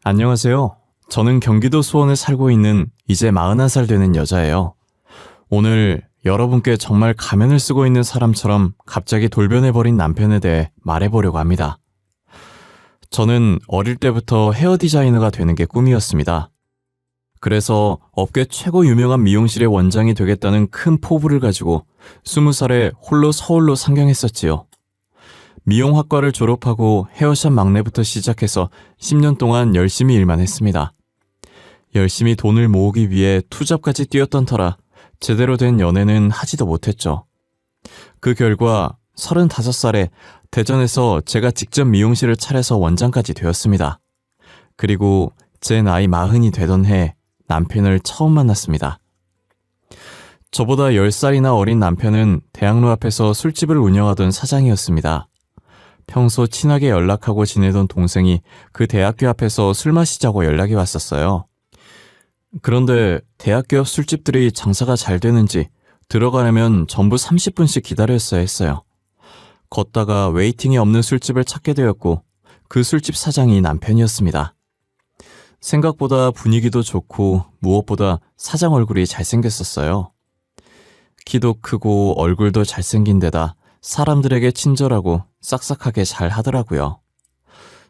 안녕하세요. 저는 경기도 수원에 살고 있는 이제 41살 되는 여자예요. 오늘 여러분께 정말 가면을 쓰고 있는 사람처럼 갑자기 돌변해버린 남편에 대해 말해보려고 합니다. 저는 어릴 때부터 헤어 디자이너가 되는 게 꿈이었습니다. 그래서 업계 최고 유명한 미용실의 원장이 되겠다는 큰 포부를 가지고 20살에 홀로 서울로 상경했었지요. 미용학과를 졸업하고 헤어샵 막내부터 시작해서 10년 동안 열심히 일만 했습니다. 열심히 돈을 모으기 위해 투잡까지 뛰었던 터라 제대로 된 연애는 하지도 못했죠. 그 결과 35살에 대전에서 제가 직접 미용실을 차려서 원장까지 되었습니다. 그리고 제 나이 40이 되던 해 남편을 처음 만났습니다. 저보다 10살이나 어린 남편은 대학로 앞에서 술집을 운영하던 사장이었습니다. 평소 친하게 연락하고 지내던 동생이 그 대학교 앞에서 술 마시자고 연락이 왔었어요. 그런데 대학교 앞 술집들이 장사가 잘 되는지 들어가려면 전부 30분씩 기다렸어야 했어요. 걷다가 웨이팅이 없는 술집을 찾게 되었고 그 술집 사장이 남편이었습니다. 생각보다 분위기도 좋고 무엇보다 사장 얼굴이 잘생겼었어요. 키도 크고 얼굴도 잘생긴 데다 사람들에게 친절하고 싹싹하게 잘 하더라고요.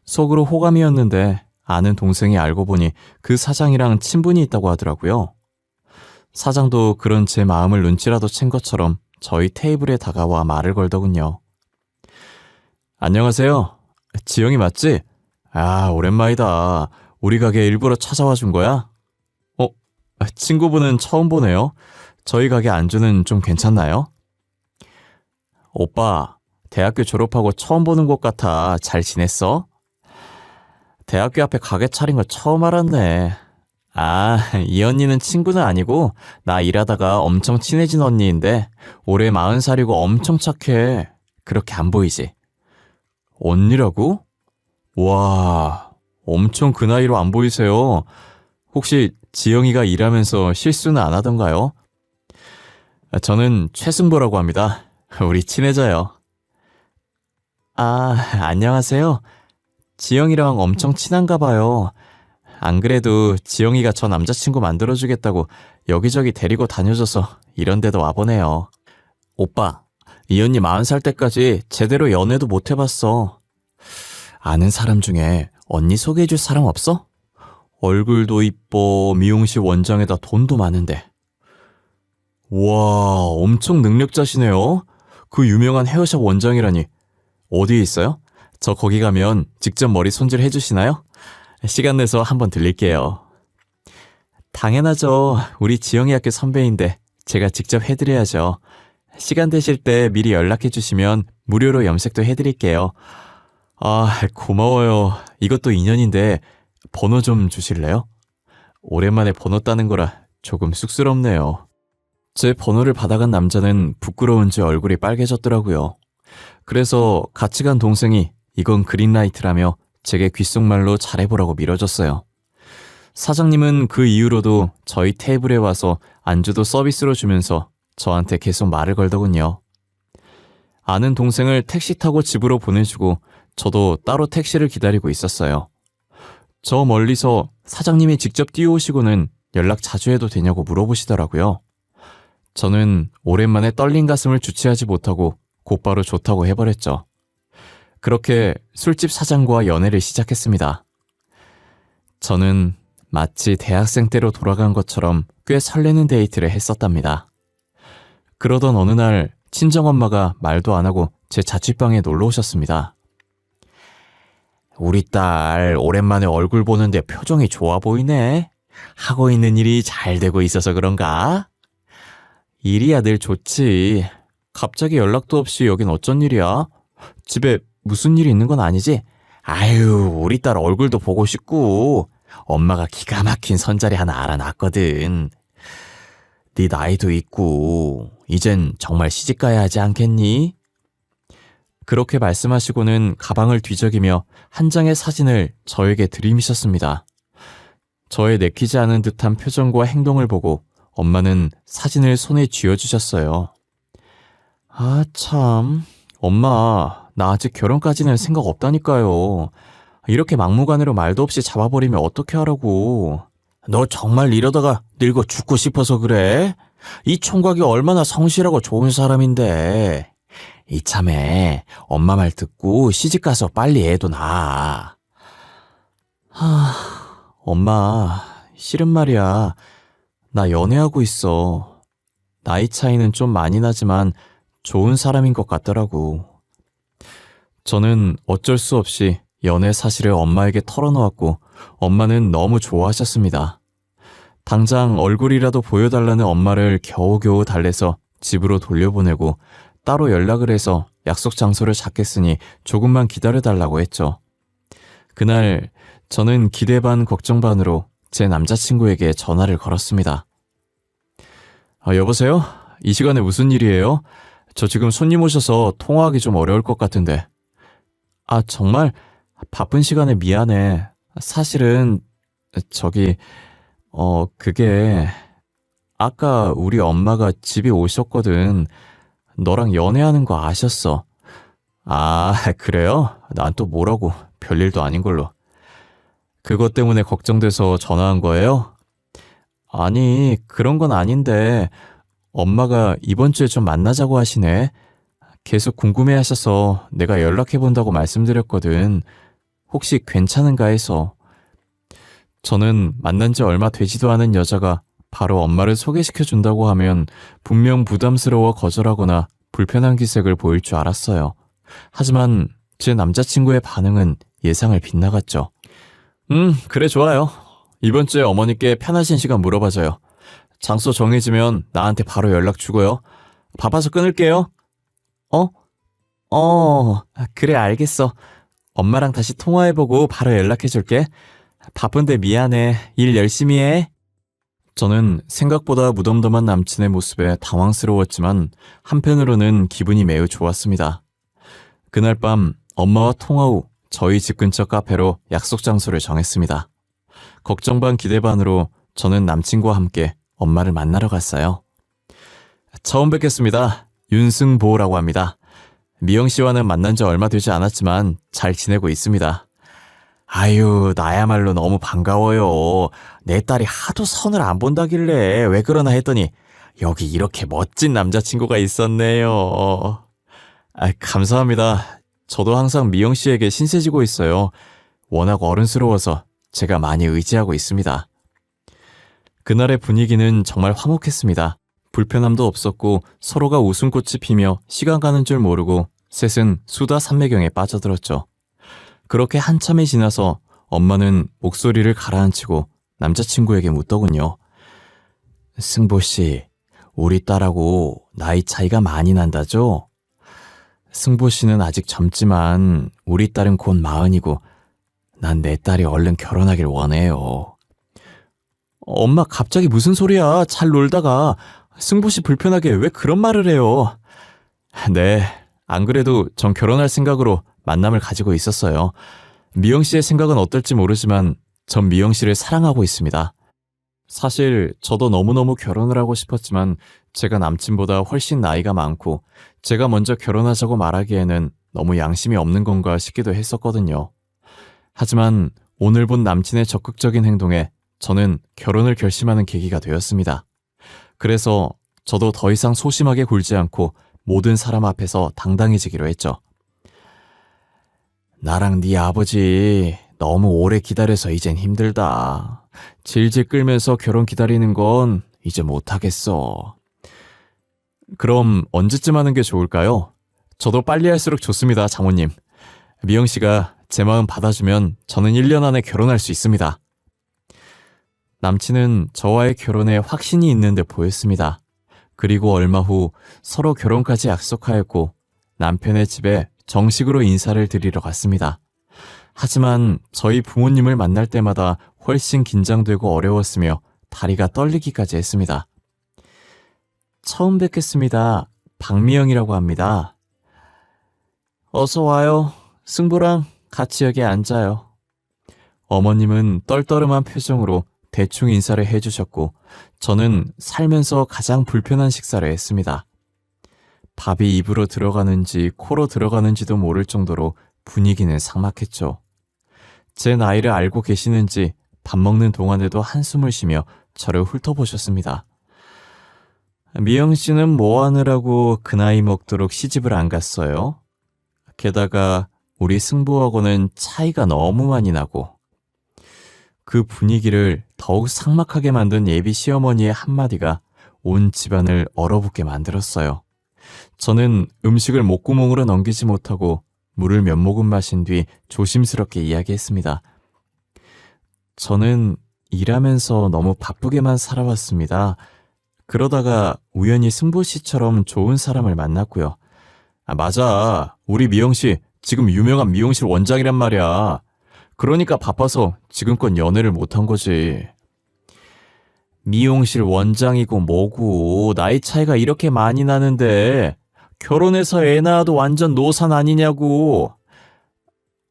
속으로 호감이었는데 아는 동생이 알고 보니 그 사장이랑 친분이 있다고 하더라고요. 사장도 그런 제 마음을 눈치라도 챈 것처럼 저희 테이블에 다가와 말을 걸더군요. 안녕하세요. 지영이 맞지? 아, 오랜만이다. 우리 가게 일부러 찾아와 준 거야? 친구분은 처음 보네요. 저희 가게 안주는 좀 괜찮나요? 오빠, 대학교 졸업하고 처음 보는 것 같아. 잘 지냈어? 대학교 앞에 가게 차린 거 처음 알았네. 아, 이 언니는 친구는 아니고 나 일하다가 엄청 친해진 언니인데 올해 40살이고 엄청 착해. 그렇게 안 보이지? 언니라고? 와, 엄청 그 나이로 안 보이세요. 혹시 지영이가 일하면서 실수는 안 하던가요? 저는 최승보라고 합니다. 우리 친해져요. 아, 안녕하세요. 지영이랑 엄청 친한가 봐요. 안 그래도 지영이가 저 남자친구 만들어주겠다고 여기저기 데리고 다녀줘서 이런 데도 와보네요. 오빠, 이 언니 40살 때까지 제대로 연애도 못 해봤어. 아는 사람 중에 언니 소개해줄 사람 없어? 얼굴도 이뻐, 미용실 원장에다 돈도 많은데. 와, 엄청 능력자시네요. 그 유명한 헤어샵 원장이라니. 어디에 있어요? 저 거기 가면 직접 머리 손질 해주시나요? 시간 내서 한번 들릴게요. 당연하죠. 우리 지영이 학교 선배인데 제가 직접 해드려야죠. 시간 되실 때 미리 연락해 주시면 무료로 염색도 해드릴게요. 아, 고마워요. 이것도 인연인데 번호 좀 주실래요? 오랜만에 번호 따는 거라 조금 쑥스럽네요. 제 번호를 받아간 남자는 부끄러운지 얼굴이 빨개졌더라고요. 그래서 같이 간 동생이 이건 그린라이트라며 제게 귓속말로 잘해보라고 밀어줬어요. 사장님은 그 이후로도 저희 테이블에 와서 안주도 서비스로 주면서 저한테 계속 말을 걸더군요. 아는 동생을 택시 타고 집으로 보내주고 저도 따로 택시를 기다리고 있었어요. 저 멀리서 사장님이 직접 뛰어오시고는 연락 자주 해도 되냐고 물어보시더라고요. 저는 오랜만에 떨린 가슴을 주체하지 못하고 곧바로 좋다고 해버렸죠. 그렇게 술집 사장과 연애를 시작했습니다. 저는 마치 대학생 때로 돌아간 것처럼 꽤 설레는 데이트를 했었답니다. 그러던 어느 날 친정엄마가 말도 안 하고 제 자취방에 놀러 오셨습니다. 우리 딸 오랜만에 얼굴 보는데 표정이 좋아 보이네. 하고 있는 일이 잘 되고 있어서 그런가? 일이야 늘 좋지. 갑자기 연락도 없이 여긴 어쩐 일이야? 집에 무슨 일이 있는 건 아니지? 아유, 우리 딸 얼굴도 보고 싶고 엄마가 기가 막힌 선자리 하나 알아놨거든. 네 나이도 있고 이젠 정말 시집가야 하지 않겠니? 그렇게 말씀하시고는 가방을 뒤적이며 한 장의 사진을 저에게 들이미셨습니다. 저의 내키지 않은 듯한 표정과 행동을 보고 엄마는 사진을 손에 쥐어주셨어요. 아, 참. 엄마, 나 아직 결혼까지는 생각 없다니까요. 이렇게 막무가내로 말도 없이 잡아버리면 어떻게 하라고. 너 정말 이러다가 늙어 죽고 싶어서 그래? 이 총각이 얼마나 성실하고 좋은 사람인데. 이참에 엄마 말 듣고 시집가서 빨리 애도 낳아. 엄마, 실은 말이야. 나 연애하고 있어. 나이 차이는 좀 많이 나지만 좋은 사람인 것 같더라고. 저는 어쩔 수 없이 연애 사실을 엄마에게 털어놓았고 엄마는 너무 좋아하셨습니다. 당장 얼굴이라도 보여달라는 엄마를 겨우겨우 달래서 집으로 돌려보내고 따로 연락을 해서 약속 장소를 잡겠으니 조금만 기다려달라고 했죠. 그날 저는 기대 반 걱정 반으로 제 남자친구에게 전화를 걸었습니다. 여보세요? 이 시간에 무슨 일이에요? 저 지금 손님 오셔서 통화하기 좀 어려울 것 같은데. 정말 바쁜 시간에 미안해. 사실은 그게 아까 우리 엄마가 집에 오셨거든. 너랑 연애하는 거 아셨어. 그래요? 난 또 뭐라고. 별일도 아닌 걸로. 그것 때문에 걱정돼서 전화한 거예요? 아니, 그런 건 아닌데 엄마가 이번 주에 좀 만나자고 하시네. 계속 궁금해하셔서 내가 연락해본다고 말씀드렸거든. 혹시 괜찮은가 해서. 저는 만난 지 얼마 되지도 않은 여자가 바로 엄마를 소개시켜준다고 하면 분명 부담스러워 거절하거나 불편한 기색을 보일 줄 알았어요. 하지만 제 남자친구의 반응은 예상을 빗나갔죠. 그래 좋아요. 이번 주에 어머니께 편하신 시간 물어봐줘요. 장소 정해지면 나한테 바로 연락 주고요. 바빠서 끊을게요. 그래 알겠어. 엄마랑 다시 통화해보고 바로 연락해줄게. 바쁜데 미안해. 일 열심히 해. 저는 생각보다 무덤덤한 남친의 모습에 당황스러웠지만 한편으로는 기분이 매우 좋았습니다. 그날 밤 엄마와 통화 후 저희 집 근처 카페로 약속 장소를 정했습니다. 걱정 반 기대 반으로 저는 남친과 함께 엄마를 만나러 갔어요. 처음 뵙겠습니다. 윤승보라고 합니다. 미영 씨와는 만난 지 얼마 되지 않았지만 잘 지내고 있습니다. 아유, 나야말로 너무 반가워요. 내 딸이 하도 선을 안 본다길래 왜 그러나 했더니 여기 이렇게 멋진 남자친구가 있었네요. 감사합니다. 저도 항상 미영 씨에게 신세지고 있어요. 워낙 어른스러워서 제가 많이 의지하고 있습니다. 그날의 분위기는 정말 화목했습니다. 불편함도 없었고 서로가 웃음꽃이 피며 시간 가는 줄 모르고 셋은 수다 산매경에 빠져들었죠. 그렇게 한참이 지나서 엄마는 목소리를 가라앉히고 남자친구에게 묻더군요. 승보씨, 우리 딸하고 나이 차이가 많이 난다죠? 승보씨는 아직 젊지만 우리 딸은 곧 40이고 난 내 딸이 얼른 결혼하길 원해요. 엄마 갑자기 무슨 소리야. 잘 놀다가 승보씨 불편하게 왜 그런 말을 해요. 네, 안 그래도 전 결혼할 생각으로 만남을 가지고 있었어요. 미영 씨의 생각은 어떨지 모르지만 전 미영 씨를 사랑하고 있습니다. 사실 저도 너무너무 결혼을 하고 싶었지만 제가 남친보다 훨씬 나이가 많고 제가 먼저 결혼하자고 말하기에는 너무 양심이 없는 건가 싶기도 했었거든요. 하지만 오늘 본 남친의 적극적인 행동에 저는 결혼을 결심하는 계기가 되었습니다. 그래서 저도 더 이상 소심하게 굴지 않고 모든 사람 앞에서 당당해지기로 했죠. 나랑 네 아버지 너무 오래 기다려서 이젠 힘들다. 질질 끌면서 결혼 기다리는 건 이제 못하겠어. 그럼 언제쯤 하는 게 좋을까요? 저도 빨리 할수록 좋습니다, 장모님. 미영 씨가 제 마음 받아주면 저는 1년 안에 결혼할 수 있습니다. 남친은 저와의 결혼에 확신이 있는 듯 보였습니다. 그리고 얼마 후 서로 결혼까지 약속하였고 남편의 집에 정식으로 인사를 드리러 갔습니다. 하지만 저희 부모님을 만날 때마다 훨씬 긴장되고 어려웠으며 다리가 떨리기까지 했습니다. 처음 뵙겠습니다. 박미영이라고 합니다. 어서 와요. 승보랑 같이 여기 앉아요. 어머님은 떨떠름한 표정으로 대충 인사를 해주셨고 저는 살면서 가장 불편한 식사를 했습니다. 밥이 입으로 들어가는지 코로 들어가는지도 모를 정도로 분위기는 삭막했죠. 제 나이를 알고 계시는지 밥 먹는 동안에도 한숨을 쉬며 저를 훑어보셨습니다. 미영 씨는 뭐 하느라고 그 나이 먹도록 시집을 안 갔어요? 게다가 우리 승부하고는 차이가 너무 많이 나고. 그 분위기를 더욱 삭막하게 만든 예비 시어머니의 한마디가 온 집안을 얼어붙게 만들었어요. 저는 음식을 목구멍으로 넘기지 못하고 물을 몇 모금 마신 뒤 조심스럽게 이야기했습니다. 저는 일하면서 너무 바쁘게만 살아왔습니다. 그러다가 우연히 승보 씨처럼 좋은 사람을 만났고요. 맞아. 우리 미영 씨 지금 유명한 미용실 원장이란 말이야. 그러니까 바빠서 지금껏 연애를 못한 거지. 미용실 원장이고 뭐고 나이 차이가 이렇게 많이 나는데 결혼해서 애 낳아도 완전 노산 아니냐고.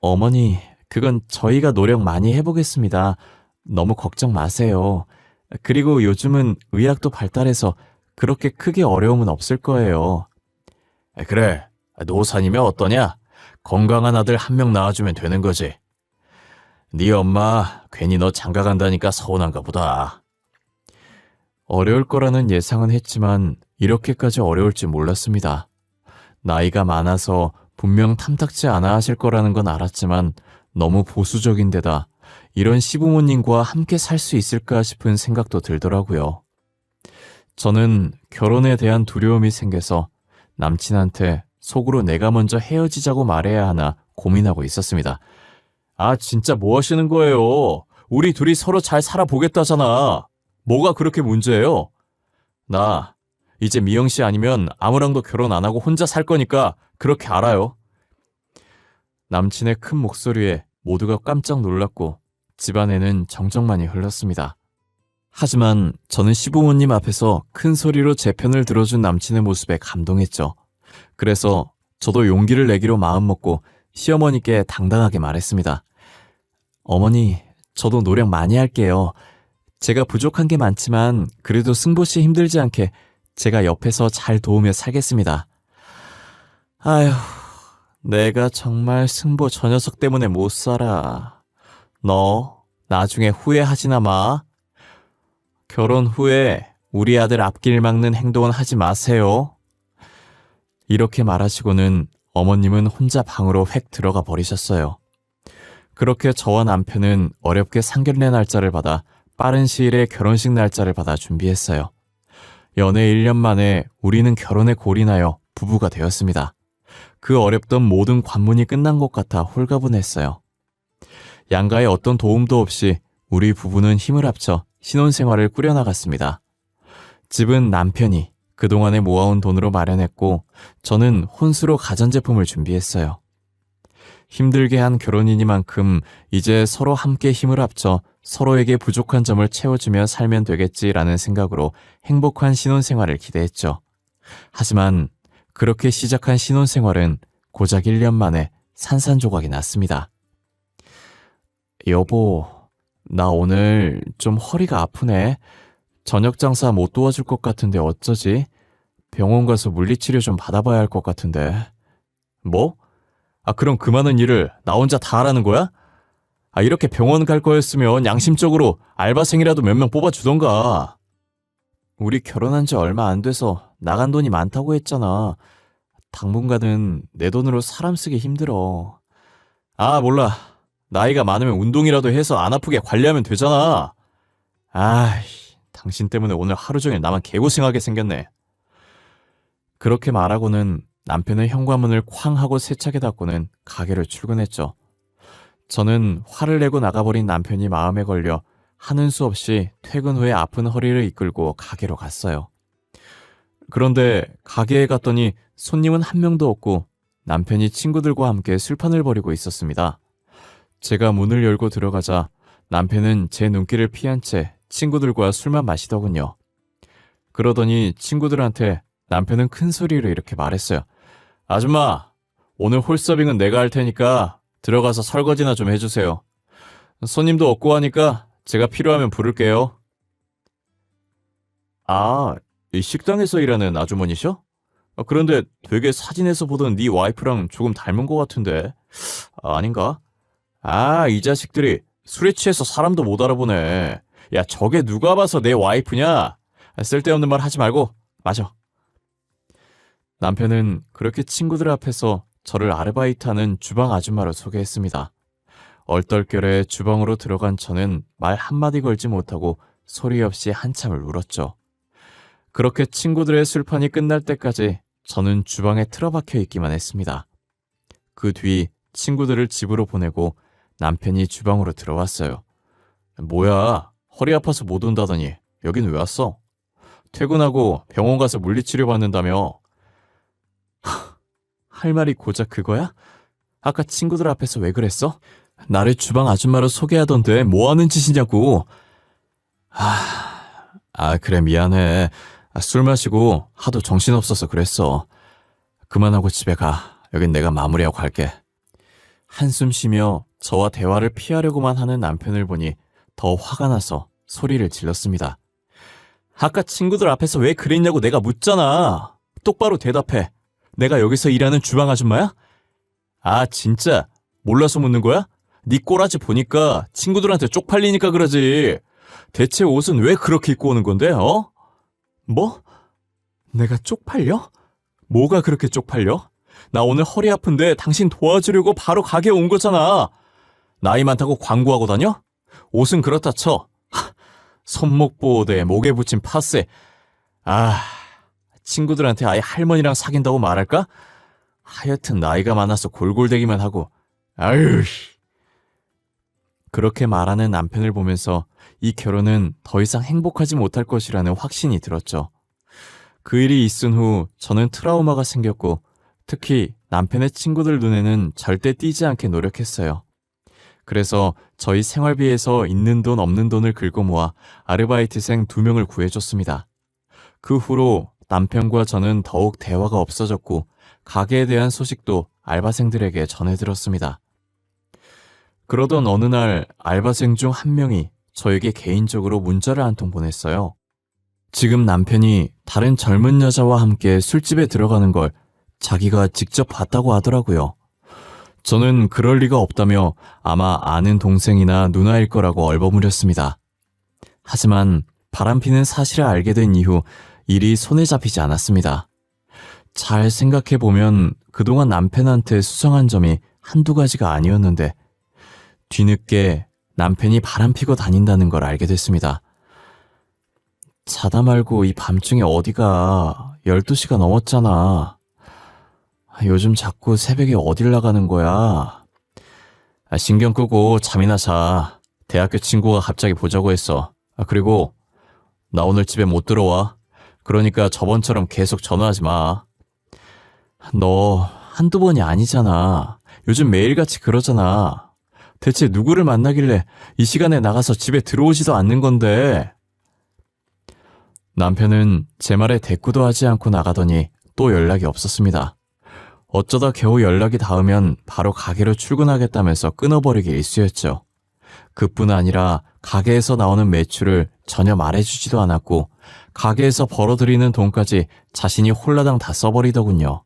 어머니, 그건 저희가 노력 많이 해보겠습니다. 너무 걱정 마세요. 그리고 요즘은 의학도 발달해서 그렇게 크게 어려움은 없을 거예요. 그래, 노산이면 어떠냐? 건강한 아들 한 명 낳아주면 되는 거지. 네 엄마 괜히 너 장가 간다니까 서운한가 보다. 어려울 거라는 예상은 했지만 이렇게까지 어려울 줄 몰랐습니다. 나이가 많아서 분명 탐탁지 않아 하실 거라는 건 알았지만 너무 보수적인 데다 이런 시부모님과 함께 살 수 있을까 싶은 생각도 들더라고요. 저는 결혼에 대한 두려움이 생겨서 남친한테 속으로 내가 먼저 헤어지자고 말해야 하나 고민하고 있었습니다. 아, 진짜 뭐 하시는 거예요? 우리 둘이 서로 잘 살아보겠다잖아. 뭐가 그렇게 문제예요? 나 이제 미영 씨 아니면 아무랑도 결혼 안 하고 혼자 살 거니까 그렇게 알아요. 남친의 큰 목소리에 모두가 깜짝 놀랐고 집안에는 정적만이 흘렀습니다. 하지만 저는 시부모님 앞에서 큰 소리로 제 편을 들어준 남친의 모습에 감동했죠. 그래서 저도 용기를 내기로 마음먹고 시어머니께 당당하게 말했습니다. 어머니, 저도 노력 많이 할게요. 제가 부족한 게 많지만 그래도 승보 씨 힘들지 않게 제가 옆에서 잘 도우며 살겠습니다. 아휴, 내가 정말 승보 저 녀석 때문에 못 살아. 너 나중에 후회하지나 마. 결혼 후에 우리 아들 앞길 막는 행동은 하지 마세요. 이렇게 말하시고는 어머님은 혼자 방으로 획 들어가 버리셨어요. 그렇게 저와 남편은 어렵게 상견례 날짜를 받아 빠른 시일에 결혼식 날짜를 받아 준비했어요. 연애 1년 만에 우리는 결혼에 골인하여 부부가 되었습니다. 그 어렵던 모든 관문이 끝난 것 같아 홀가분했어요. 양가의 어떤 도움도 없이 우리 부부는 힘을 합쳐 신혼생활을 꾸려나갔습니다. 집은 남편이 그동안에 모아온 돈으로 마련했고 저는 혼수로 가전제품을 준비했어요. 힘들게 한 결혼이니만큼 이제 서로 함께 힘을 합쳐 서로에게 부족한 점을 채워주며 살면 되겠지라는 생각으로 행복한 신혼생활을 기대했죠. 하지만 그렇게 시작한 신혼생활은 고작 1년 만에 산산조각이 났습니다. 여보, 나 오늘 좀 허리가 아프네. 저녁 장사 못 도와줄 것 같은데 어쩌지? 병원 가서 물리치료 좀 받아봐야 할 것 같은데. 뭐? 그럼 그 많은 일을 나 혼자 다 하라는 거야? 이렇게 병원 갈 거였으면 양심적으로 알바생이라도 몇 명 뽑아주던가. 우리 결혼한 지 얼마 안 돼서 나간 돈이 많다고 했잖아. 당분간은 내 돈으로 사람 쓰기 힘들어. 몰라. 나이가 많으면 운동이라도 해서 안 아프게 관리하면 되잖아. 당신 때문에 오늘 하루 종일 나만 개고생하게 생겼네. 그렇게 말하고는 남편의 현관문을 쾅 하고 세차게 닫고는 가게를 출근했죠. 저는 화를 내고 나가버린 남편이 마음에 걸려 하는 수 없이 퇴근 후에 아픈 허리를 이끌고 가게로 갔어요. 그런데 가게에 갔더니 손님은 한 명도 없고 남편이 친구들과 함께 술판을 벌이고 있었습니다. 제가 문을 열고 들어가자 남편은 제 눈길을 피한 채 친구들과 술만 마시더군요. 그러더니 친구들한테 남편은 큰 소리로 이렇게 말했어요. 아줌마, 오늘 홀서빙은 내가 할 테니까 들어가서 설거지나 좀 해주세요. 손님도 없고 하니까 제가 필요하면 부를게요. 이 식당에서 일하는 아주머니셔? 그런데 되게 사진에서 보던 네 와이프랑 조금 닮은 것 같은데. 아닌가? 아, 이 자식들이 술에 취해서 사람도 못 알아보네. 야, 저게 누가 봐서 내 와이프냐? 쓸데없는 말 하지 말고 마셔. 남편은 그렇게 친구들 앞에서 저를 아르바이트하는 주방 아줌마로 소개했습니다. 얼떨결에 주방으로 들어간 저는 말 한마디 걸지 못하고 소리 없이 한참을 울었죠. 그렇게 친구들의 술판이 끝날 때까지 저는 주방에 틀어박혀 있기만 했습니다. 그 뒤 친구들을 집으로 보내고 남편이 주방으로 들어왔어요. 뭐야, 허리 아파서 못 온다더니 여긴 왜 왔어? 퇴근하고 병원 가서 물리치료 받는다며. 할 말이 고작 그거야? 아까 친구들 앞에서 왜 그랬어? 나를 주방 아줌마로 소개하던데 뭐 하는 짓이냐고. 그래, 미안해. 술 마시고 하도 정신없어서 그랬어. 그만하고 집에 가. 여긴 내가 마무리하고 갈게. 한숨 쉬며 저와 대화를 피하려고만 하는 남편을 보니 더 화가 나서 소리를 질렀습니다. 아까 친구들 앞에서 왜 그랬냐고 내가 묻잖아. 똑바로 대답해. 내가 여기서 일하는 주방 아줌마야? 아, 진짜 몰라서 묻는 거야? 네 꼬라지 보니까 친구들한테 쪽팔리니까 그러지. 대체 옷은 왜 그렇게 입고 오는 건데, 어? 뭐? 내가 쪽팔려? 뭐가 그렇게 쪽팔려? 나 오늘 허리 아픈데 당신 도와주려고 바로 가게에 온 거잖아. 나이 많다고 광고하고 다녀? 옷은 그렇다 쳐. 손목 보호대, 목에 붙인 파스. 친구들한테 아예 할머니랑 사귄다고 말할까? 하여튼 나이가 많아서 골골대기만 하고. 아유. 그렇게 말하는 남편을 보면서 이 결혼은 더 이상 행복하지 못할 것이라는 확신이 들었죠. 그 일이 있은 후 저는 트라우마가 생겼고 특히 남편의 친구들 눈에는 절대 띄지 않게 노력했어요. 그래서 저희 생활비에서 있는 돈 없는 돈을 긁어 모아 아르바이트생 2명을 구해줬습니다. 그 후로 남편과 저는 더욱 대화가 없어졌고 가게에 대한 소식도 알바생들에게 전해들었습니다. 그러던 어느 날 알바생 중 한 명이 저에게 개인적으로 문자를 한 통 보냈어요. 지금 남편이 다른 젊은 여자와 함께 술집에 들어가는 걸 자기가 직접 봤다고 하더라고요. 저는 그럴 리가 없다며 아마 아는 동생이나 누나일 거라고 얼버무렸습니다. 하지만 바람피는 사실을 알게 된 이후 일이 손에 잡히지 않았습니다. 잘 생각해보면 그동안 남편한테 수상한 점이 한두 가지가 아니었는데 뒤늦게 남편이 바람피고 다닌다는 걸 알게 됐습니다. 자다 말고 이 밤중에 어디가 12시가 넘었잖아. 요즘 자꾸 새벽에 어딜 나가는 거야. 신경 끄고 잠이나 자. 대학교 친구가 갑자기 보자고 했어. 그리고 나 오늘 집에 못 들어와. 그러니까 저번처럼 계속 전화하지 마. 너 한두 번이 아니잖아. 요즘 매일같이 그러잖아. 대체 누구를 만나길래 이 시간에 나가서 집에 들어오지도 않는 건데. 남편은 제 말에 대꾸도 하지 않고 나가더니 또 연락이 없었습니다. 어쩌다 겨우 연락이 닿으면 바로 가게로 출근하겠다면서 끊어버리기 일쑤였죠. 그뿐 아니라 가게에서 나오는 매출을 전혀 말해주지도 않았고 가게에서 벌어들이는 돈까지 자신이 홀라당 다 써버리더군요.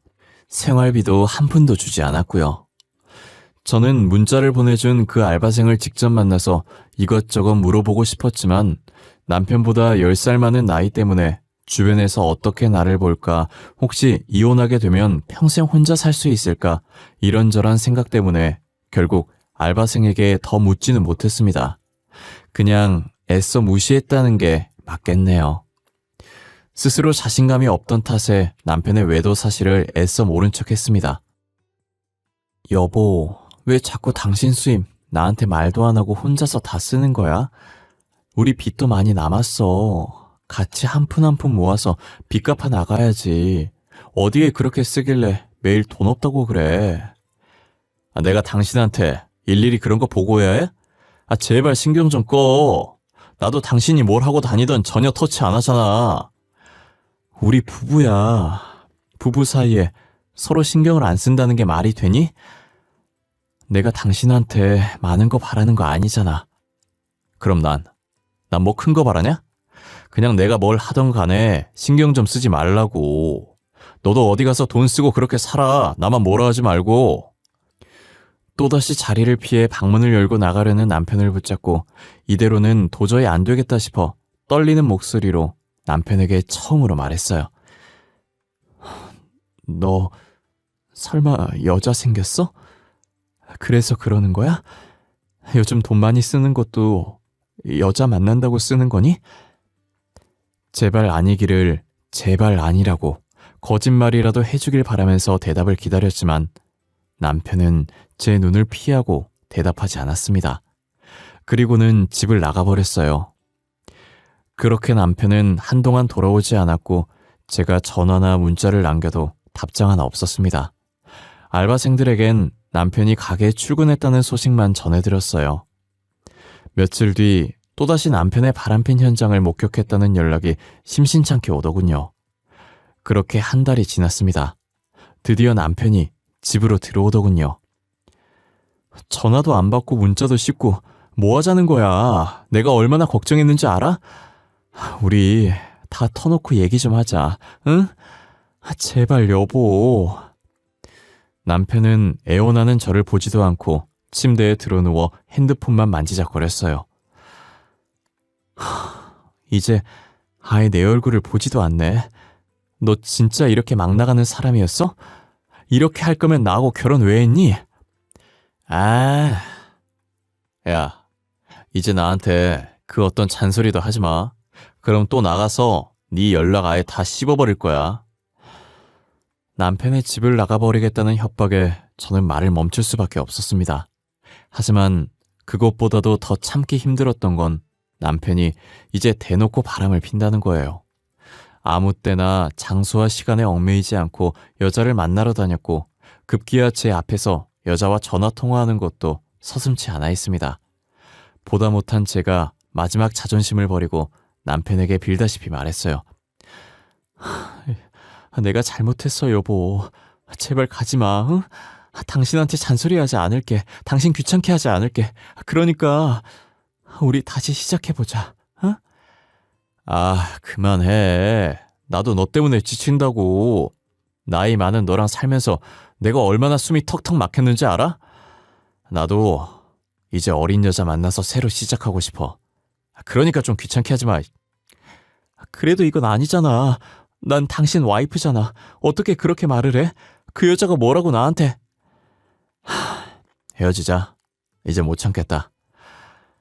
생활비도 한 푼도 주지 않았고요. 저는 문자를 보내준 그 알바생을 직접 만나서 이것저것 물어보고 싶었지만 남편보다 10살 많은 나이 때문에 주변에서 어떻게 나를 볼까, 혹시 이혼하게 되면 평생 혼자 살 수 있을까 이런저런 생각 때문에 결국 알바생에게 더 묻지는 못했습니다. 그냥 애써 무시했다는 게 맞겠네요. 스스로 자신감이 없던 탓에 남편의 외도 사실을 애써 모른 척했습니다. 여보, 왜 자꾸 당신 수입 나한테 말도 안 하고 혼자서 다 쓰는 거야? 우리 빚도 많이 남았어. 같이 한 푼 한 푼 모아서 빚 갚아 나가야지. 어디에 그렇게 쓰길래 매일 돈 없다고 그래. 내가 당신한테 일일이 그런 거 보고해야 해? 제발 신경 좀 꺼. 나도 당신이 뭘 하고 다니던 전혀 터치 안 하잖아. 우리 부부야. 부부 사이에 서로 신경을 안 쓴다는 게 말이 되니? 내가 당신한테 많은 거 바라는 거 아니잖아. 그럼 난 뭐 큰 거 바라냐? 그냥 내가 뭘 하던 간에 신경 좀 쓰지 말라고. 너도 어디 가서 돈 쓰고 그렇게 살아. 나만 뭐라 하지 말고. 또다시 자리를 피해 방문을 열고 나가려는 남편을 붙잡고 이대로는 도저히 안 되겠다 싶어 떨리는 목소리로 남편에게 처음으로 말했어요. 너 설마 여자 생겼어? 그래서 그러는 거야? 요즘 돈 많이 쓰는 것도 여자 만난다고 쓰는 거니? 제발 아니기를 제발 아니라고 거짓말이라도 해주길 바라면서 대답을 기다렸지만 남편은 제 눈을 피하고 대답하지 않았습니다. 그리고는 집을 나가버렸어요. 그렇게 남편은 한동안 돌아오지 않았고 제가 전화나 문자를 남겨도 답장 하나 없었습니다. 알바생들에겐 남편이 가게에 출근했다는 소식만 전해드렸어요. 며칠 뒤 또다시 남편의 바람핀 현장을 목격했다는 연락이 심심찮게 오더군요. 그렇게 한 달이 지났습니다. 드디어 남편이 집으로 들어오더군요. 전화도 안 받고 문자도 씹고 뭐 하자는 거야? 내가 얼마나 걱정했는지 알아? 우리 다 터놓고 얘기 좀 하자, 응? 제발 여보. 남편은 애원하는 저를 보지도 않고 침대에 드러누워 핸드폰만 만지작거렸어요. 이제 아예 내 얼굴을 보지도 않네. 너 진짜 이렇게 막 나가는 사람이었어? 이렇게 할 거면 나하고 결혼 왜 했니? 아, 야, 이제 나한테 그 어떤 잔소리도 하지 마. 그럼 또 나가서 네 연락 아예 다 씹어버릴 거야. 남편의 집을 나가버리겠다는 협박에 저는 말을 멈출 수밖에 없었습니다. 하지만 그것보다도 더 참기 힘들었던 건 남편이 이제 대놓고 바람을 핀다는 거예요. 아무 때나 장소와 시간에 얽매이지 않고 여자를 만나러 다녔고 급기야 제 앞에서 여자와 전화통화하는 것도 서슴지 않아 있습니다. 보다 못한 제가 마지막 자존심을 버리고 남편에게 빌다시피 말했어요. 내가 잘못했어 여보. 제발 가지마. 응? 당신한테 잔소리하지 않을게. 당신 귀찮게 하지 않을게. 그러니까 우리 다시 시작해보자. 응? 그만해. 나도 너 때문에 지친다고. 나이 많은 너랑 살면서 내가 얼마나 숨이 턱턱 막혔는지 알아? 나도 이제 어린 여자 만나서 새로 시작하고 싶어. 그러니까 좀 귀찮게 하지 마. 그래도 이건 아니잖아. 난 당신 와이프잖아. 어떻게 그렇게 말을 해? 그 여자가 뭐라고 나한테. 헤어지자. 이제 못 참겠다.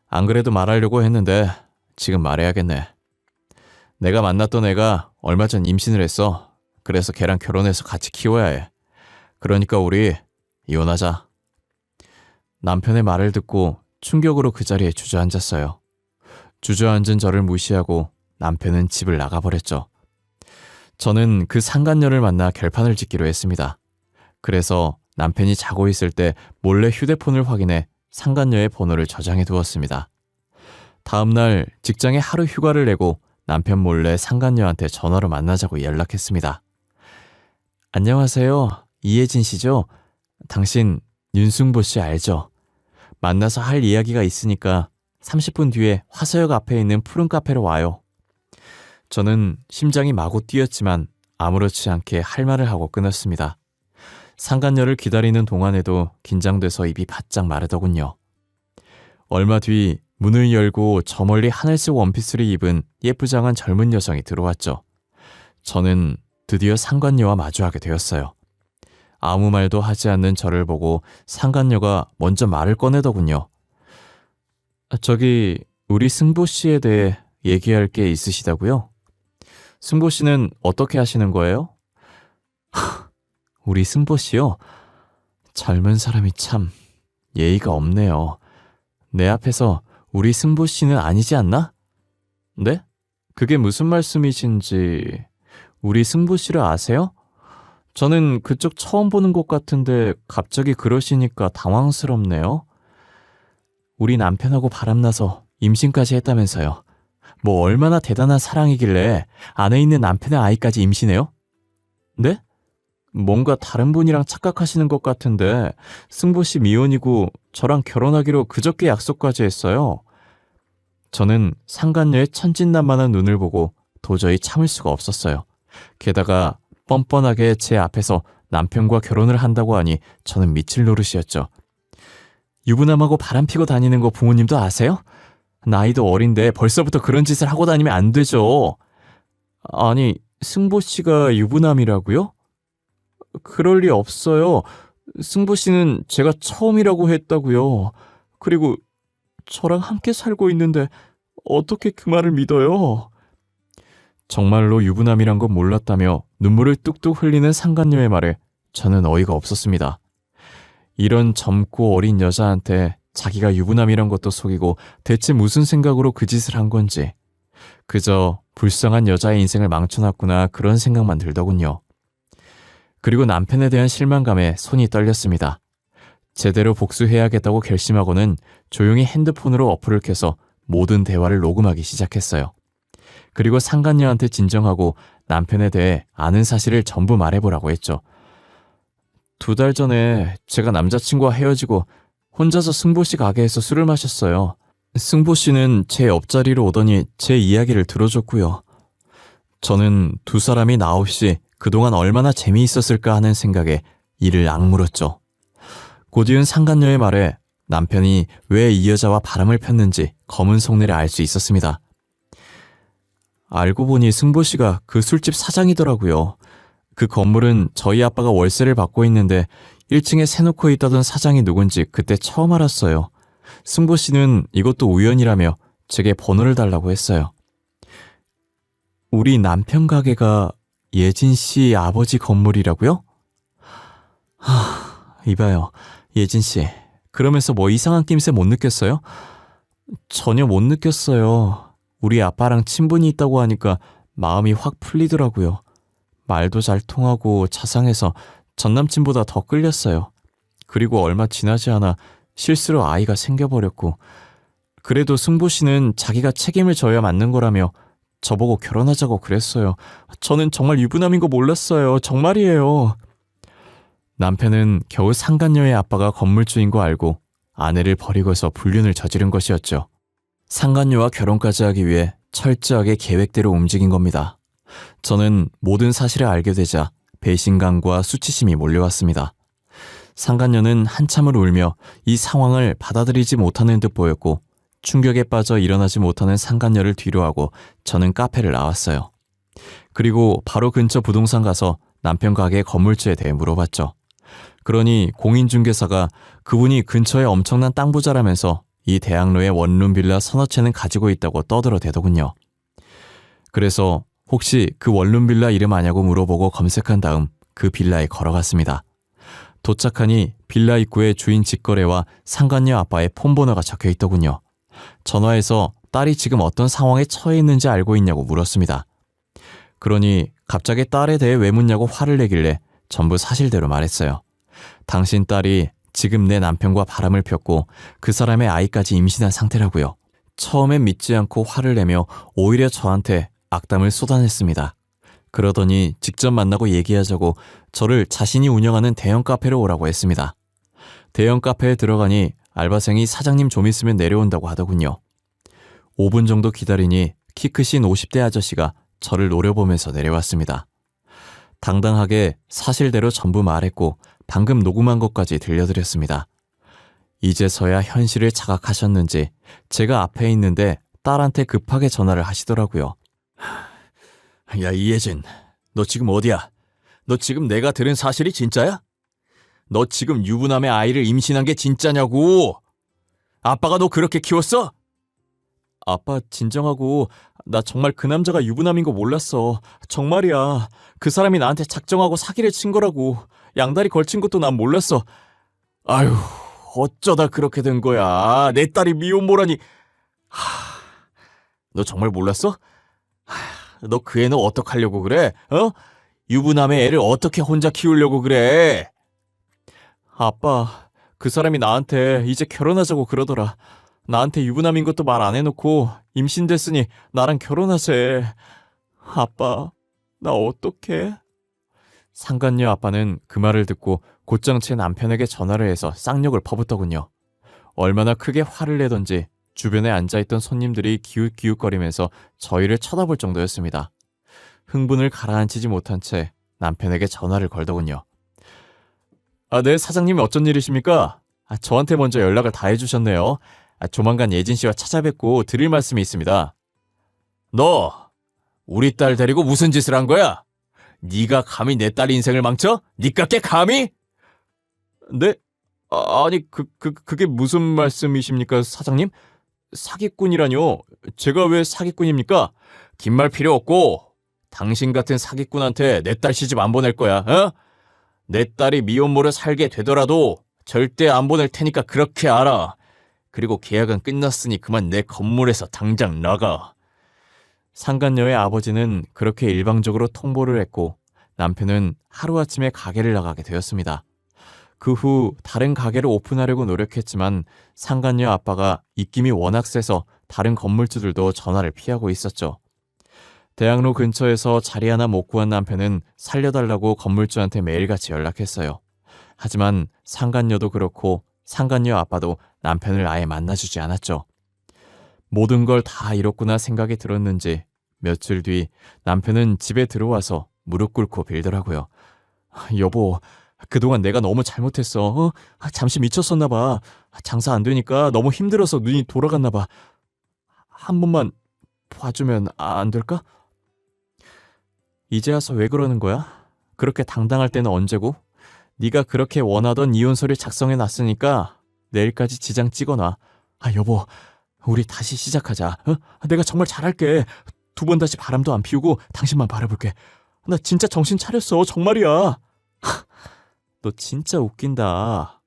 안 그래도 말하려고 했는데 지금 말해야겠네. 내가 만났던 애가 얼마 전 임신을 했어. 그래서 걔랑 결혼해서 같이 키워야 해. 그러니까 우리 이혼하자. 남편의 말을 듣고 충격으로 그 자리에 주저앉았어요. 주저앉은 저를 무시하고 남편은 집을 나가버렸죠. 저는 그 상간녀를 만나 결판을 짓기로 했습니다. 그래서 남편이 자고 있을 때 몰래 휴대폰을 확인해 상간녀의 번호를 저장해 두었습니다. 다음날 직장에 하루 휴가를 내고 남편 몰래 상간녀한테 전화로 만나자고 연락했습니다. 안녕하세요. 이혜진 씨죠? 당신 윤승보 씨 알죠? 만나서 할 이야기가 있으니까 30분 뒤에 화서역 앞에 있는 푸른 카페로 와요. 저는 심장이 마구 뛰었지만 아무렇지 않게 할 말을 하고 끊었습니다. 상간녀를 기다리는 동안에도 긴장돼서 입이 바짝 마르더군요. 얼마 뒤 문을 열고 저 멀리 하늘색 원피스를 입은 예쁘장한 젊은 여성이 들어왔죠. 저는 드디어 상간녀와 마주하게 되었어요. 아무 말도 하지 않는 저를 보고 상간녀가 먼저 말을 꺼내더군요. 저기 우리 승보 씨에 대해 얘기할 게 있으시다고요? 승보 씨는 어떻게 하시는 거예요? 우리 승보 씨요? 젊은 사람이 참 예의가 없네요. 내 앞에서 우리 승보 씨는 아니지 않나? 네? 그게 무슨 말씀이신지. 우리 승보 씨를 아세요? 저는 그쪽 처음 보는 것 같은데 갑자기 그러시니까 당황스럽네요. 우리 남편하고 바람나서 임신까지 했다면서요. 뭐 얼마나 대단한 사랑이길래 안에 있는 남편의 아이까지 임신해요? 네? 뭔가 다른 분이랑 착각하시는 것 같은데 승보 씨 미혼이고 저랑 결혼하기로 그저께 약속까지 했어요. 저는 상간녀의 천진난만한 눈을 보고 도저히 참을 수가 없었어요. 게다가 뻔뻔하게 제 앞에서 남편과 결혼을 한다고 하니 저는 미칠 노릇이었죠. 유부남하고 바람피고 다니는 거 부모님도 아세요? 나이도 어린데 벌써부터 그런 짓을 하고 다니면 안 되죠. 아니, 승보 씨가 유부남이라고요? 그럴 리 없어요. 승보 씨는 제가 처음이라고 했다고요. 그리고 저랑 함께 살고 있는데 어떻게 그 말을 믿어요? 정말로 유부남이란 건 몰랐다며 눈물을 뚝뚝 흘리는 상간녀의 말에 저는 어이가 없었습니다. 이런 젊고 어린 여자한테 자기가 유부남이란 것도 속이고 대체 무슨 생각으로 그 짓을 한 건지, 그저 불쌍한 여자의 인생을 망쳐놨구나 그런 생각만 들더군요. 그리고 남편에 대한 실망감에 손이 떨렸습니다. 제대로 복수해야겠다고 결심하고는 조용히 핸드폰으로 어플을 켜서 모든 대화를 녹음하기 시작했어요. 그리고 상간녀한테 진정하고 남편에 대해 아는 사실을 전부 말해보라고 했죠. 2달 전에 제가 남자친구와 헤어지고 혼자서 승보 씨 가게에서 술을 마셨어요. 승보 씨는 제 옆자리로 오더니 제 이야기를 들어줬고요. 저는 두 사람이 나 없이 그동안 얼마나 재미있었을까 하는 생각에 이를 악물었죠. 곧이은 상간녀의 말에 남편이 왜 이 여자와 바람을 폈는지 검은 속내를 알 수 있었습니다. 알고 보니 승보 씨가 그 술집 사장이더라고요. 그 건물은 저희 아빠가 월세를 받고 있는데 1층에 세놓고 있다던 사장이 누군지 그때 처음 알았어요. 승보 씨는 이것도 우연이라며 제게 번호를 달라고 했어요. 우리 남편 가게가 예진 씨 아버지 건물이라고요? 이봐요. 예진 씨, 그러면서 뭐 이상한 낌새 못 느꼈어요? 전혀 못 느꼈어요. 우리 아빠랑 친분이 있다고 하니까 마음이 확 풀리더라고요. 말도 잘 통하고 자상해서 전남친보다 더 끌렸어요. 그리고 얼마 지나지 않아 실수로 아이가 생겨버렸고, 그래도 승보 씨는 자기가 책임을 져야 맞는 거라며 저보고 결혼하자고 그랬어요. 저는 정말 유부남인 거 몰랐어요. 정말이에요. 남편은 겨우 상간녀의 아빠가 건물주인 거 알고 아내를 버리고서 불륜을 저지른 것이었죠. 상간녀와 결혼까지 하기 위해 철저하게 계획대로 움직인 겁니다. 저는 모든 사실을 알게 되자 배신감과 수치심이 몰려왔습니다. 상간녀는 한참을 울며 이 상황을 받아들이지 못하는 듯 보였고, 충격에 빠져 일어나지 못하는 상간녀를 뒤로하고 저는 카페를 나왔어요. 그리고 바로 근처 부동산 가서 남편 가게 건물주에 대해 물어봤죠. 그러니 공인중개사가 그분이 근처에 엄청난 땅 부자라면서 이 대학로에 원룸 빌라 서너 채는 가지고 있다고 떠들어대더군요. 그래서 혹시 그 원룸 빌라 이름 아냐고 물어보고 검색한 다음 그 빌라에 걸어갔습니다. 도착하니 빌라 입구에 주인 직거래와 상간녀 아빠의 폰번호가 적혀있더군요. 전화해서 딸이 지금 어떤 상황에 처해 있는지 알고 있냐고 물었습니다. 그러니 갑자기 딸에 대해 왜 묻냐고 화를 내길래 전부 사실대로 말했어요. 당신 딸이 지금 내 남편과 바람을 폈고 그 사람의 아이까지 임신한 상태라고요. 처음엔 믿지 않고 화를 내며 오히려 저한테 악담을 쏟아냈습니다. 그러더니 직접 만나고 얘기하자고 저를 자신이 운영하는 대형 카페로 오라고 했습니다. 대형 카페에 들어가니 알바생이 사장님 좀 있으면 내려온다고 하더군요. 5분 정도 기다리니 키 크신 50대 아저씨가 저를 노려보면서 내려왔습니다. 당당하게 사실대로 전부 말했고 방금 녹음한 것까지 들려드렸습니다. 이제서야 현실을 자각하셨는지 제가 앞에 있는데 딸한테 급하게 전화를 하시더라고요. 야, 이예진, 너 지금 어디야? 너 지금 내가 들은 사실이 진짜야? 너 지금 유부남의 아이를 임신한 게 진짜냐고! 아빠가 너 그렇게 키웠어? 아빠 진정하고, 나 정말 그 남자가 유부남인 거 몰랐어. 정말이야. 그 사람이 나한테 작정하고 사기를 친 거라고. 양다리 걸친 것도 난 몰랐어. 아유, 어쩌다 그렇게 된 거야. 내 딸이 미혼모라니. 너 정말 몰랐어? 너 그 애는 어떡하려고 그래? 어? 유부남의 애를 어떻게 혼자 키우려고 그래? 아빠, 그 사람이 나한테 이제 결혼하자고 그러더라. 나한테 유부남인 것도 말 안 해놓고 임신됐으니 나랑 결혼하재. 아빠, 나 어떡해? 상간녀 아빠는 그 말을 듣고 곧장 제 남편에게 전화를 해서 쌍욕을 퍼붓더군요. 얼마나 크게 화를 내던지 주변에 앉아있던 손님들이 기웃기웃거리면서 저희를 쳐다볼 정도였습니다. 흥분을 가라앉히지 못한 채 남편에게 전화를 걸더군요. 네, 사장님 어쩐 일이십니까? 저한테 먼저 연락을 다 해주셨네요. 조만간 예진 씨와 찾아뵙고 드릴 말씀이 있습니다. 너 우리 딸 데리고 무슨 짓을 한 거야? 네가 감히 내 딸 인생을 망쳐? 니깎게 감히? 네? 아니 그게 무슨 말씀이십니까, 사장님? 사기꾼이라뇨? 제가 왜 사기꾼입니까? 긴 말 필요 없고 당신 같은 사기꾼한테 내 딸 시집 안 보낼 거야. 어? 내 딸이 미혼모로 살게 되더라도 절대 안 보낼 테니까 그렇게 알아. 그리고 계약은 끝났으니 그만 내 건물에서 당장 나가. 상간녀의 아버지는 그렇게 일방적으로 통보를 했고 남편은 하루아침에 가게를 나가게 되었습니다. 그 후 다른 가게를 오픈하려고 노력했지만 상간녀 아빠가 입김이 워낙 세서 다른 건물주들도 전화를 피하고 있었죠. 대학로 근처에서 자리 하나 못 구한 남편은 살려달라고 건물주한테 매일같이 연락했어요. 하지만 상간녀도 그렇고 상간녀 아빠도 남편을 아예 만나주지 않았죠. 모든 걸 다 잃었구나 생각이 들었는지 며칠 뒤 남편은 집에 들어와서 무릎 꿇고 빌더라고요. 여보, 그동안 내가 너무 잘못했어. 잠시 미쳤었나 봐. 장사 안 되니까 너무 힘들어서 눈이 돌아갔나 봐. 한 번만 봐주면 안 될까? 이제 와서 왜 그러는 거야? 그렇게 당당할 때는 언제고? 네가 그렇게 원하던 이혼서를 작성해놨으니까 내일까지 지장 찍어놔. 여보, 우리 다시 시작하자. 내가 정말 잘할게. 2번 다시 바람도 안 피우고 당신만 바라볼게. 나 진짜 정신 차렸어. 정말이야. 너 진짜 웃긴다.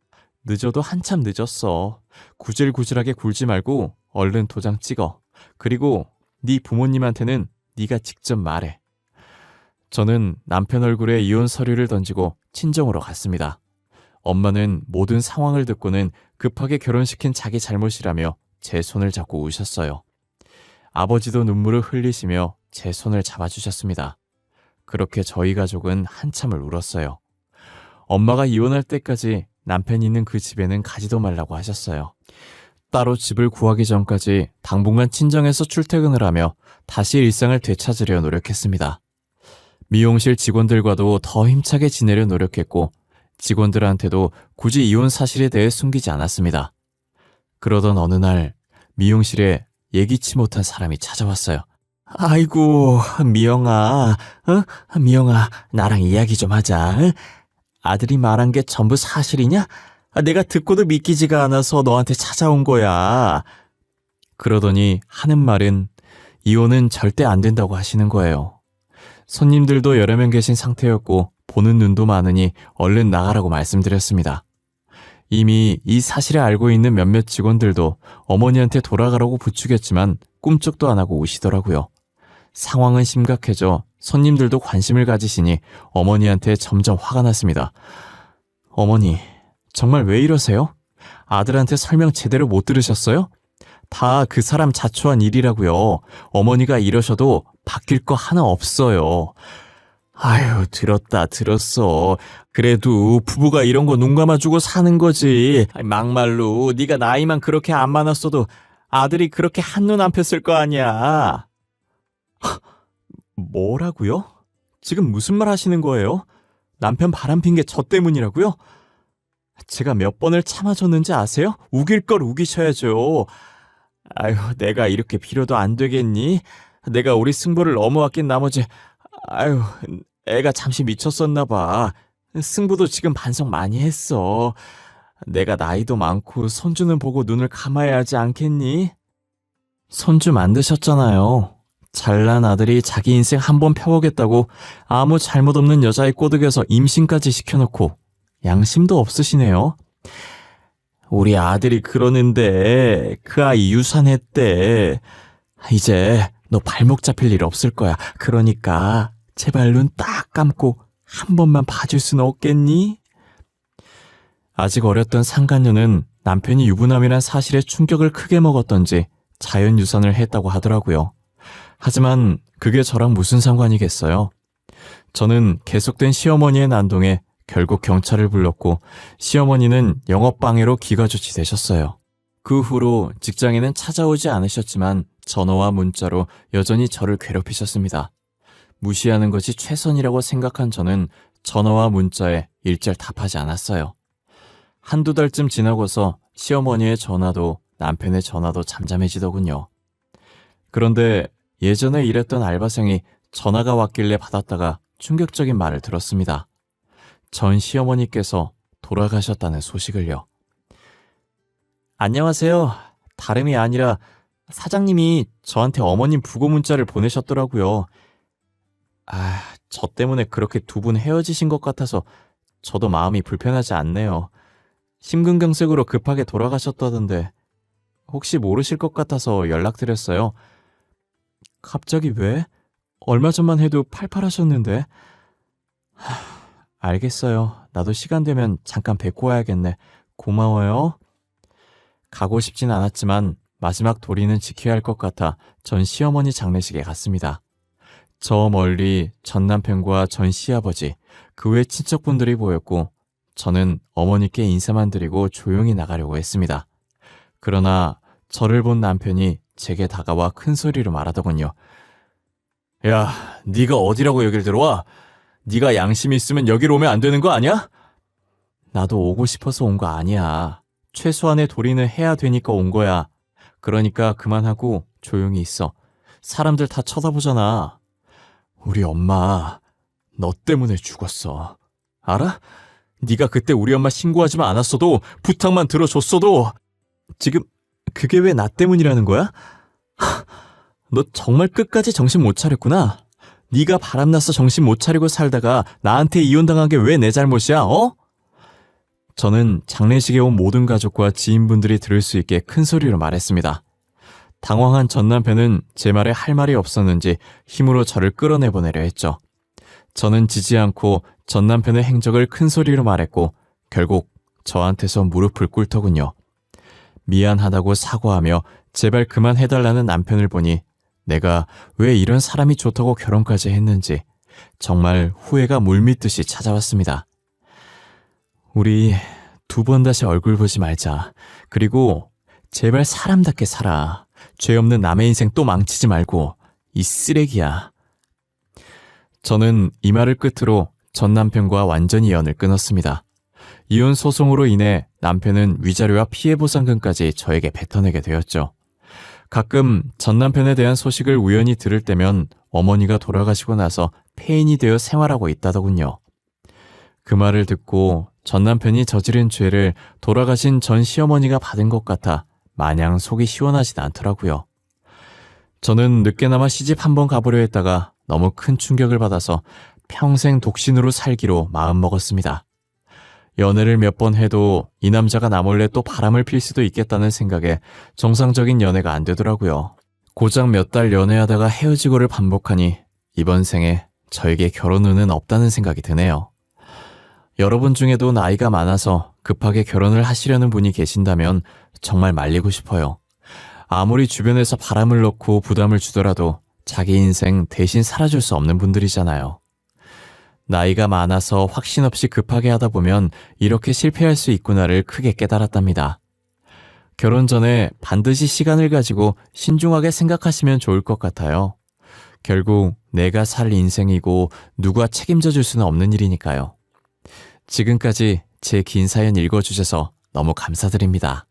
늦어도 한참 늦었어. 구질구질하게 굴지 말고 얼른 도장 찍어. 그리고 네 부모님한테는 네가 직접 말해. 저는 남편 얼굴에 이혼 서류를 던지고 친정으로 갔습니다. 엄마는 모든 상황을 듣고는 급하게 결혼시킨 자기 잘못이라며 제 손을 잡고 우셨어요. 아버지도 눈물을 흘리시며 제 손을 잡아주셨습니다. 그렇게 저희 가족은 한참을 울었어요. 엄마가 이혼할 때까지 남편이 있는 그 집에는 가지도 말라고 하셨어요. 따로 집을 구하기 전까지 당분간 친정에서 출퇴근을 하며 다시 일상을 되찾으려 노력했습니다. 미용실 직원들과도 더 힘차게 지내려 노력했고 직원들한테도 굳이 이혼 사실에 대해 숨기지 않았습니다. 그러던 어느 날 미용실에 예기치 못한 사람이 찾아왔어요. 아이고, 미영아, 미영아, 나랑 이야기 좀 하자. 아들이 말한 게 전부 사실이냐? 내가 듣고도 믿기지가 않아서 너한테 찾아온 거야. 그러더니 하는 말은 이혼은 절대 안 된다고 하시는 거예요. 손님들도 여러 명 계신 상태였고 보는 눈도 많으니 얼른 나가라고 말씀드렸습니다. 이미 이 사실을 알고 있는 몇몇 직원들도 어머니한테 돌아가라고 부추겼지만 꿈쩍도 안 하고 우시더라고요. 상황은 심각해져 손님들도 관심을 가지시니 어머니한테 점점 화가 났습니다. 어머니, 정말 왜 이러세요? 아들한테 설명 제대로 못 들으셨어요? 다 그 사람 자초한 일이라고요. 어머니가 이러셔도 바뀔 거 하나 없어요. 아유, 들었어. 그래도 부부가 이런 거 눈 감아주고 사는 거지. 막말로 네가 나이만 그렇게 안 많았어도 아들이 그렇게 한눈 안 폈을 거 아니야. 뭐라고요? 지금 무슨 말 하시는 거예요? 남편 바람핀 게 저 때문이라고요? 제가 몇 번을 참아줬는지 아세요? 우길 걸 우기셔야죠. 아유, 내가 이렇게 빌어도 안 되겠니? 내가 우리 승부를 너무 아낀 나머지 아유, 애가 잠시 미쳤었나 봐. 승부도 지금 반성 많이 했어. 내가 나이도 많고 손주는 보고 눈을 감아야 하지 않겠니? 손주 만드셨잖아요. 잘난 아들이 자기 인생 한번 펴보겠다고 아무 잘못 없는 여자의 꼬드겨서 임신까지 시켜놓고 양심도 없으시네요. 우리 아들이 그러는데 그 아이 유산했대. 이제 너 발목 잡힐 일 없을 거야. 그러니까 제발 눈 딱 감고 한 번만 봐줄 수는 없겠니? 아직 어렸던 상간녀는 남편이 유부남이란 사실에 충격을 크게 먹었던지 자연유산을 했다고 하더라고요. 하지만 그게 저랑 무슨 상관이겠어요? 저는 계속된 시어머니의 난동에 결국 경찰을 불렀고 시어머니는 영업방해로 기가조치되셨어요. 그 후로 직장에는 찾아오지 않으셨지만 전화와 문자로 여전히 저를 괴롭히셨습니다. 무시하는 것이 최선이라고 생각한 저는 전화와 문자에 일절 답하지 않았어요. 한두 달쯤 지나고서 시어머니의 전화도 남편의 전화도 잠잠해지더군요. 그런데 예전에 일했던 알바생이 전화가 왔길래 받았다가 충격적인 말을 들었습니다. 전 시어머니께서 돌아가셨다는 소식을요. 안녕하세요. 다름이 아니라 사장님이 저한테 어머님 부고 문자를 보내셨더라고요. 저 때문에 그렇게 두 분 헤어지신 것 같아서 저도 마음이 불편하지 않네요. 심근경색으로 급하게 돌아가셨다던데 혹시 모르실 것 같아서 연락드렸어요. 갑자기 왜? 얼마 전만 해도 팔팔하셨는데. 알겠어요. 나도 시간 되면 잠깐 뵙고 와야겠네. 고마워요. 가고 싶진 않았지만 마지막 도리는 지켜야 할 것 같아 전 시어머니 장례식에 갔습니다. 저 멀리 전 남편과 전 시아버지, 그 외 친척분들이 보였고 저는 어머니께 인사만 드리고 조용히 나가려고 했습니다. 그러나 저를 본 남편이 제게 다가와 큰 소리로 말하더군요. 야, 네가 어디라고 여길 들어와? 네가 양심이 있으면 여기로 오면 안 되는 거 아니야? 나도 오고 싶어서 온 거 아니야. 최소한의 도리는 해야 되니까 온 거야. 그러니까 그만하고 조용히 있어. 사람들 다 쳐다보잖아. 우리 엄마, 너 때문에 죽었어. 알아? 네가 그때 우리 엄마 신고하지만 않았어도 부탁만 들어줬어도 지금 그게 왜 나 때문이라는 거야? 너 정말 끝까지 정신 못 차렸구나. 네가 바람나서 정신 못 차리고 살다가 나한테 이혼당한 게 왜 내 잘못이야, 어? 저는 장례식에 온 모든 가족과 지인분들이 들을 수 있게 큰 소리로 말했습니다. 당황한 전 남편은 제 말에 할 말이 없었는지 힘으로 저를 끌어내보내려 했죠. 저는 지지 않고 전 남편의 행적을 큰 소리로 말했고 결국 저한테서 무릎을 꿇더군요. 미안하다고 사과하며 제발 그만해달라는 남편을 보니 내가 왜 이런 사람이 좋다고 결혼까지 했는지 정말 후회가 물밀듯이 찾아왔습니다. 우리 두 번 다시 얼굴 보지 말자. 그리고 제발 사람답게 살아. 죄 없는 남의 인생 또 망치지 말고. 이 쓰레기야. 저는 이 말을 끝으로 전 남편과 완전히 연을 끊었습니다. 이혼 소송으로 인해 남편은 위자료와 피해보상금까지 저에게 뱉어내게 되었죠. 가끔 전 남편에 대한 소식을 우연히 들을 때면 어머니가 돌아가시고 나서 폐인이 되어 생활하고 있다더군요. 그 말을 듣고 전 남편이 저지른 죄를 돌아가신 전 시어머니가 받은 것 같아 마냥 속이 시원하진 않더라고요. 저는 늦게나마 시집 한번 가보려 했다가 너무 큰 충격을 받아서 평생 독신으로 살기로 마음먹었습니다. 연애를 몇 번 해도 이 남자가 나 몰래 또 바람을 필 수도 있겠다는 생각에 정상적인 연애가 안 되더라고요. 고작 몇 달 연애하다가 헤어지고를 반복하니 이번 생에 저에게 결혼 운은 없다는 생각이 드네요. 여러분 중에도 나이가 많아서 급하게 결혼을 하시려는 분이 계신다면 정말 말리고 싶어요. 아무리 주변에서 바람을 넣고 부담을 주더라도 자기 인생 대신 살아줄 수 없는 분들이잖아요. 나이가 많아서 확신 없이 급하게 하다 보면 이렇게 실패할 수 있구나를 크게 깨달았답니다. 결혼 전에 반드시 시간을 가지고 신중하게 생각하시면 좋을 것 같아요. 결국 내가 살 인생이고 누가 책임져 줄 수는 없는 일이니까요. 지금까지 제 긴 사연 읽어주셔서 너무 감사드립니다.